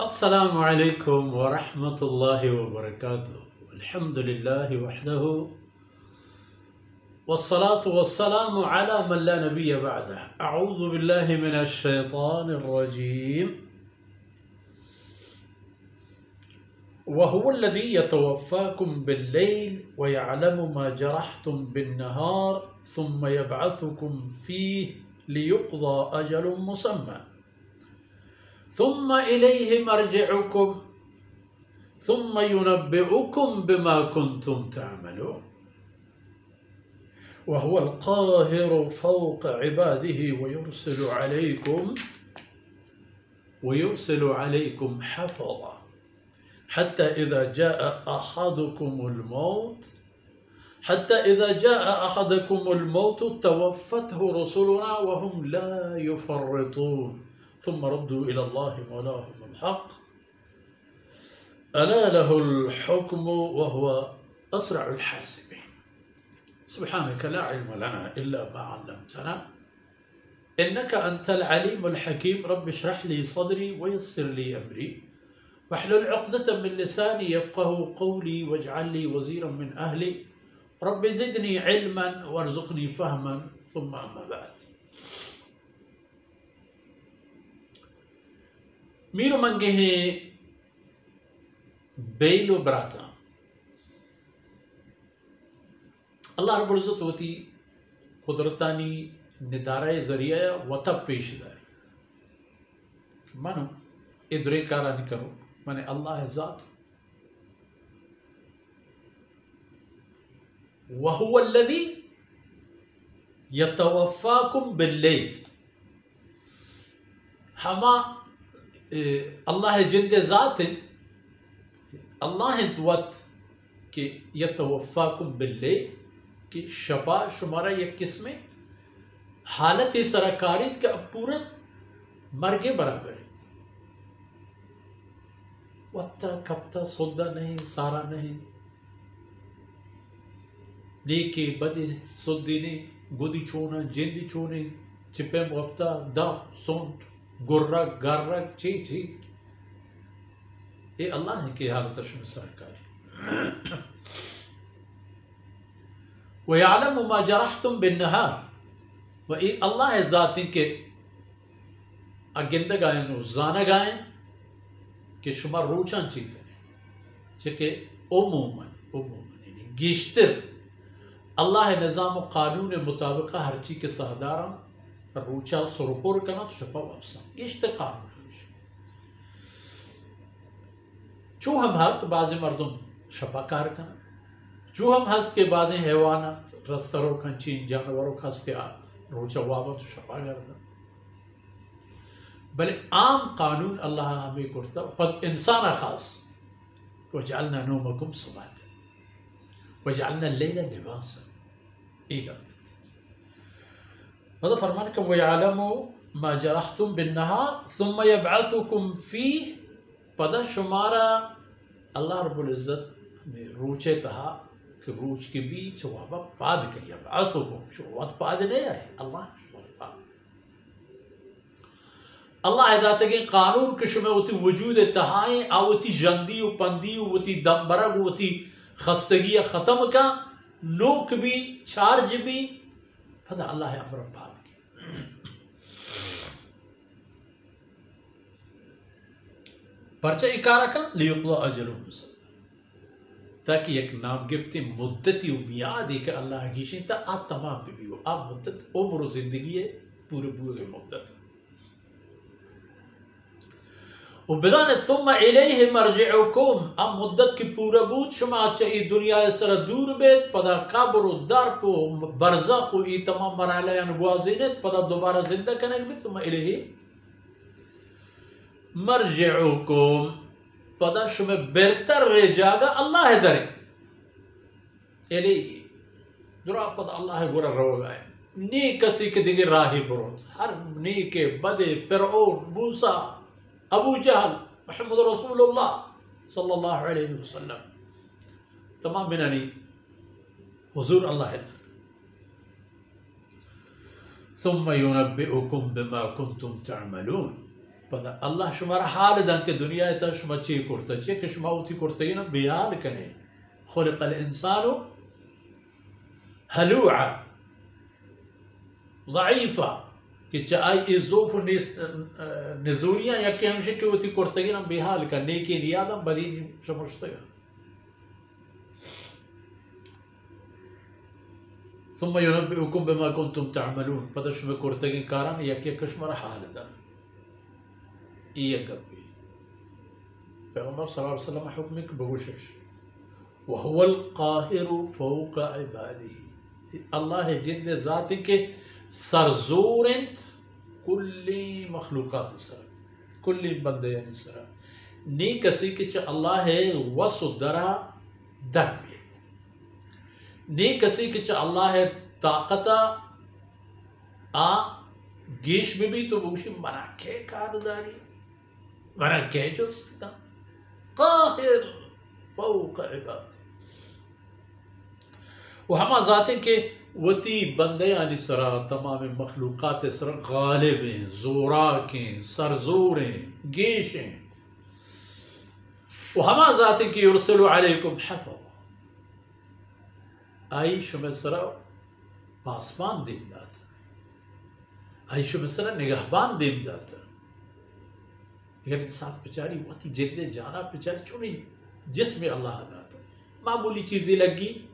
السلام عليكم ورحمة الله وبركاته. الحمد لله وحده والصلاة والسلام على من لا نبي بعده. أعوذ بالله من الشيطان الرجيم. وهو الذي يتوفاكم بالليل ويعلم ما جرحتم بالنهار ثم يبعثكم فيه ليقضى أجل مسمى ثم إليه مرجعكم ثم ينبئكم بما كنتم تعملون وهو القاهر فوق عباده ويرسل عليكم حفظا حتى إذا جاء أحدكم الموت توفته رسلنا وهم لا يفرطون ثم ردوا إلى الله مولاهم الحق ألا له الحكم وهو أسرع الحاسبين. سبحانك لا علم لنا إلا ما علمتنا إنك أنت العليم الحكيم. رب اشرح لي صدري ويسر لي أمري واحلل عقدة من لساني يفقه قولي واجعل لي وزيرا من أهلي. رب زدني علما وارزقني فهما. ثم أما بعد. میرو منگے ہیں بیلو براتا اللہ رب العزت وتی قدرتانی ندارہ ذریعہ وطب پیش داری منو ادرے کارا نہیں کرو مانے اللہ ذات وَهُوَ الَّذِي يَتَوَفَّاكُمْ بِاللَّيْلِ. ہما اللہ جند ذات اللہ وقت کہ یتوفاکم باللیل کہ شبا شمارا یک قسم حالت سرکاریت کا پورا مرگے برابر ہے. وقتا کبتا سودا نہیں سارا نہیں نیکی بدی سودی نہیں گودی چونا جندی چونے چپے وقتا دا سونٹ گرگ گرگ چی یہ اللہ ہے کہ حالت شم سرکاری. وَيَعْلَمُ مَا جَرَحْتُمْ بِالنَّهَارِ. و اللہ ہے ذاتی کہ اگندہ گائیں و زانہ گائیں کہ شما روچان چی کریں چکہ عموماً یعنی گیشتر اللہ نظام و قانون مطابقہ ہر چی کے سہدارم روچا سروپور کنا تو شپا واپسا گیشتر قانون ہمیشہ چو ہم حق بعض مردم شپا کار کنا چو ہم ہست کے بعض حیوانات رستروں کن چین جانوروں ہست کے روچا وابا تو شپا کرنا بلے عام قانون اللہ ہمیں کرتا پد انسان خاص وَجَعَلْنَا نَوْمَكُمْ سُبَاتًا وَجَعَلْنَا اللَّيْلَ لِبَاسًا. ایک مطلب فرمانے کہ وَيَعْلَمُ مَا جَرَحْتُمْ بِالنَّهَارِ ثُمَّ يَبْعَثُكُمْ فِيهِ. پدا شمارا اللہ رب العزت میں روچے تہا کہ روچ کے بیچ وابا پاد کے یبعثکم شو وقت پاد نہیں آئے اللہ شمار پاد اللہ ہدایت کے قانون کے شمع ہوتی وجود تہائیں آوتی جندی و پندی ہوتی دمبرگ ہوتی خستگی ختم کا نوک بھی چارج بھی پدا اللہ امر پاد کی پرچہ اکارہ کا لیقضا اجل مسمى تاکہ ایک نام گفتی مدتی و میادی کہ اللہ گیشیں تا آت تمام بھی ہو آپ مدت عمر و زندگی ہے پورے بوئے مدت و بدان ثم الیہ مرجعکم اب مدت کی پورا بود شما چاہی دنیا سر دور بیت پدا قبر و درپ و برزخ و ای تمام مرحلہ گوازینت پدا دوبارہ زندہ کنگ بیت ثم الیہ مرجعکم پدا شما بہتر رہ جاگا اللہ درے الیہ درا پدا اللہ گورا رو گئے نی کسی کے دیگر راہی بروت ہر نیک بدے فرعون موسیٰ ابو جہل محمد رسول اللہ صلی اللہ علیہ وسلم تمام بنانی حضور اللہ ہے. ثم ينبئكم بما كنتم تعملون. پدا اللہ شمار حال دن کہ دنیا تا شما چی کرتا چی کہ شما اوتی کرتا نا بیال کنے خلق الانسان ہلوعا ضعیفا کہ چاہی ازوف نزولیاں یا کہ ہمشہ کہ اوتی کرتا نا بیال کنے نیکی نیادم بدین شمشتا گا ثم ينبئكم بما كنتم تعملون پدا شما کرتا گا کاران یا کہ کشمار حال دن یہ گپی پیغمبر صلی اللہ علیہ وسلم حکم ایک بگوشش وهو القاہر فوق عباده اللہ جند ذاتی کے سرزور انت کلی مخلوقات سر کلی بندے یعنی سر نی کسی کے چا اللہ وسو درا در بھی نی کسی کے چا اللہ طاقتا آ گیش میں بھی تو بگوشی منا کے کارداری منا کہ جست کا قاہر فوق عباد وہ ہما ذاتیں کہ وتی بندیانی سرا تمام مخلوقات سرا غالب ہیں زوراکیں سرزور ہیں گیش ہیں وہ ہما ذاتیں کہ یرسل علیکم حفظ آئی شما سرا پاسبان دیم داتا آئی شما سرا نگہبان دیم داتا اگر انسان پچاری وقتی جتنے جانا پچاری چونی جسم اللہ داتا معمولی چیزیں لگی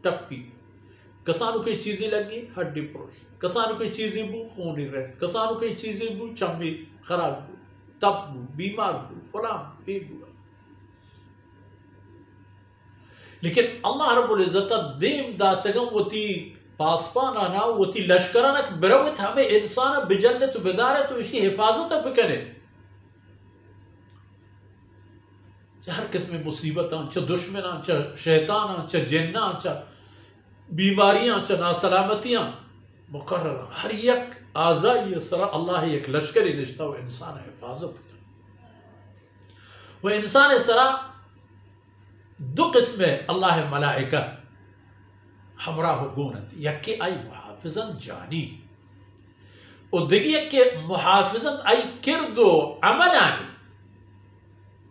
ٹپی کسانو کوئی چیزیں لگی ہڈی پروش کسانو کوئی چیزیں بو خونی رہ کسانو کوئی چیزیں بو چمبی خراب بو تب بو بیمار بو فلان بو ایک بو لیکن اللہ رب العزت دیم داتگم وتی پاسپانانا وتی لشکرانا بروت ہمیں انسانا بجنت و بدارت و اسی حفاظت بکنے ہر قسم مصیبت چا دشمن چا شیطان چا جنہ چا بیماریاں چا ناسلامتیاں مقرر ہر یک آزائی سرا اللہ یک لشکری نشتا و انسان حفاظت کر و انسان سرا دو قسم اللہ ملائکہ ہمراہ گونت یکی آئی محافظن جانی و دیگی یکی محافظن آئی کردو عملانی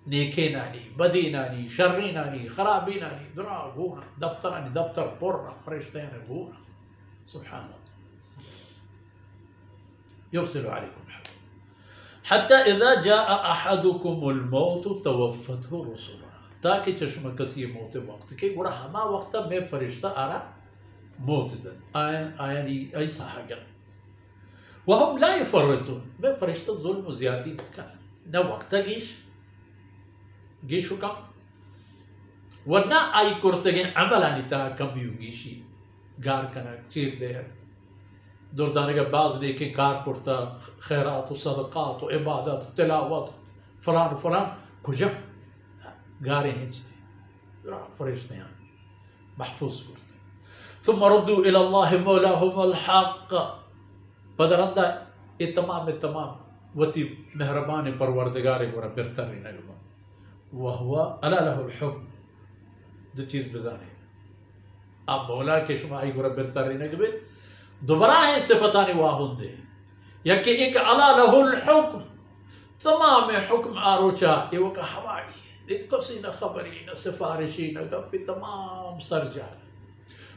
نیکے نانی بدی نانی شرری نانی خرابی نانی درا گونا دفتر نانی دفتر پورنا فرشتے نے گونا سبحان اللہ یرسل علیکم حتی اذا جاء احدکم الموت توفته رسولنا تاکہ چشم کسی موت وقت کے گوڑا ہما وقتا میں فرشتہ آرا موت دن آیانی ایسا حگر وهم لا يفرطون میں فرشتہ ظلم و زیادی کنا نہ وقتا گیشو کم ورنہ آئی کرتے گئے عملانی تا کمیو گیشی گار کنک چیر دے دردانے کا باز لے کے کار کرتا خیرات و صدقات و عبادت و تلاوت فلان فلان کجب گارے ہیں چھے فرشتے ہیں محفوظ کرتے ثم ردو الاللہ مولاہم الحق پدرندہ یہ تمام وتی مہربان پروردگار گورا برتر نگمان وہوا الا لہ الحکم دو چیز بزانے اب مولا کے شما آئی گورا برتر نگبت دوبارہ ہیں صفتانی واہن دے یا کہ ایک الا لہ الحکم تمام حکم آروچا یہ وقت ہوائی ہے ایک کسی نہ خبری نہ سفارشی نہ گپی تمام سر جانے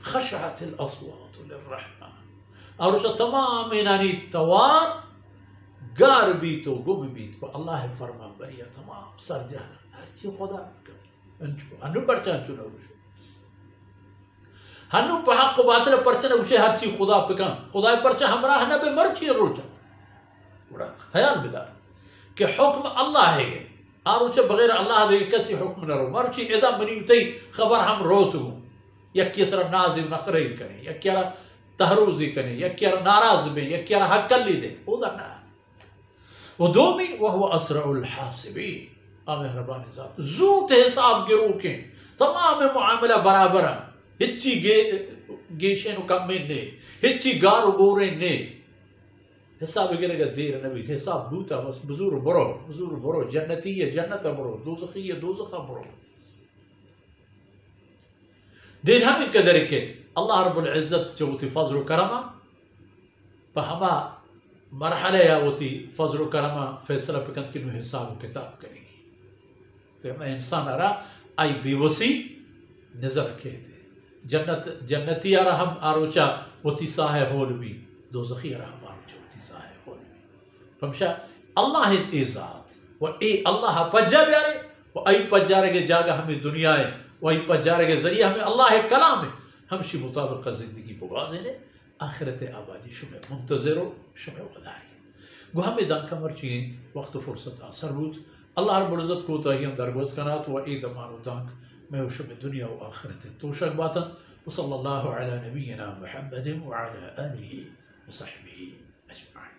خشعت الاصوات للرحمن آروچا تمام انانی توار گار بیت و گم بیت و اللہ فرمان بریا تمام سر جانا ہر چیز خدا انچو ہنو پرچان چونہ روشے ہنو پہ حق باطل پرچان روشے ہر چیز خدا پکان خدا پرچان ہمراہ نبی مرچی روچا بڑا خیال بدار کہ حکم اللہ ہے گئے آروچے بغیر اللہ دے کسی حکم نہ رو مرچی ادا منیوتی خبر ہم روتو یک کسر نازی و نخری کریں یک کیا تحروزی کریں یک کیا ناراض بیں یک کیا حق کلی دیں او دا نا وہ دومی وہو اسرع الحاسبی مہربانی ذات زود حساب کے روکیں تمام معاملہ برابر ہچی گیشیں کمیں نے ہچی گارو گوریں نے حساب گرے گا دیر نبی حساب دوتا بس بزور برو جنتی ہے جنت برو دوزخی ہے دوزخ برو دیر ہمیں قدر کے اللہ رب العزت جو تی فضل و کرما پا ہما مرحلہ یا ہوتی فضل و کرمہ فیصلہ پکند کہ نو حساب و کتاب کرے گی کہ انسان ارا آئی بے وسی نظر رکھے تھے جنتی ارا ہم آروچا ہوتی ساہ ہول بھی دوزخی ارا ہم آروچا ہوتی ساہ ہول بھی فمشا اللہ اے ذات و اے اللہ پجا بیارے و ای پجارے گے جاگا ہمیں دنیا ہے و ای پجارے گے ذریعہ ہمیں اللہ کلام ہے ہمشی مطابق زندگی بوازے نے آخرت آبادی شمع منتظر و شمع ودائی گو ہمیں دان کمر چیئیں وقت فرصت آثر بود اللہ رب العزت کو تاہیم درگوز کنات و اید امان و دانک میں شمع دنیا و آخرت توشک باطن وصلی اللہ علی نبینا محمد وعلی آلہ وصحبہ اجمعین.